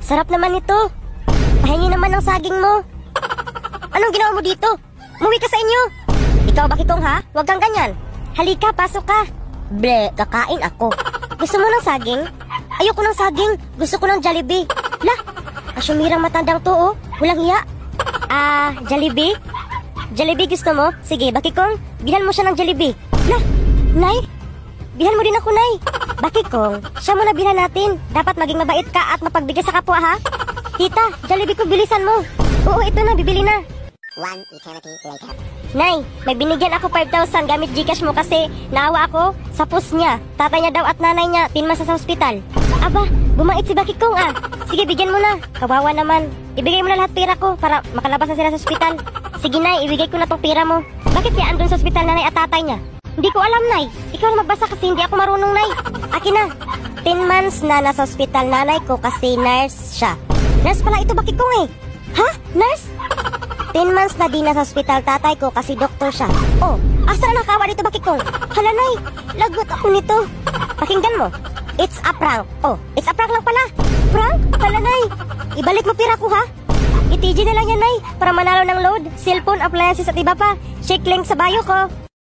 Sarap naman ito. Pahingi naman ng saging mo. Anong ginawa mo dito? Umuwi ka sa inyo. Ikaw, Bakikong, ha? Huwag kang ganyan. Halika, pasok ka. Ble, kakain ako. Gusto mo ng saging? Ayoko ng saging. Gusto ko ng Jollibee. Lah, asyumirang matandang to, oh. Walang hiya. Jollibee? Jollibee gusto mo? Sige, Bakikong, bilhan mo siya ng Jollibee. Lah, Nay? Bilhan mo din ako, Nay. Bakikong, siya muna bilhan natin. Dapat maging mabait ka at mapagbigay sa kapwa, ha? Tita, Jollibee ko, bilisan mo. Oo, ito na, bibili na. One eternity later. Nay, may binigyan ako 5,000 gamit Gcash mo kasi naawa ako sa post niya. Tatay niya daw at nanay niya, 10 months sa hospital. Aba, bumait si Bakikong, ah. Sige, bigyan mo na. Kawawa naman. Ibigay mo na lahat pera ko para makalabas na sila sa hospital. Sige, Nay, ibigay ko na tong pera mo. Bakit kaya andun sa hospital nanay at tatay niya? Hindi ko alam, Nay. Ikaw na magbasa kasi hindi ako marunong, Nay. Akin na. 10 months na nasa hospital nanay ko kasi nurse siya. Nurse pala ito, Bakikong, eh. Ha? Nurse? 10 months na din nasa hospital tatay ko kasi doktor siya. Oh, asa na nakawa dito, Bakikong? Hala, Nay, lagot ako nito. Pakinggan mo. It's a prank. Oh, it's a prank lang pala. Prank? Hala, Nay. Ibalik mo pira ko, ha? ITG na lang yan, Nay, para manalo ng load, cellphone, appliances at iba pa. Shake link sa bio ko.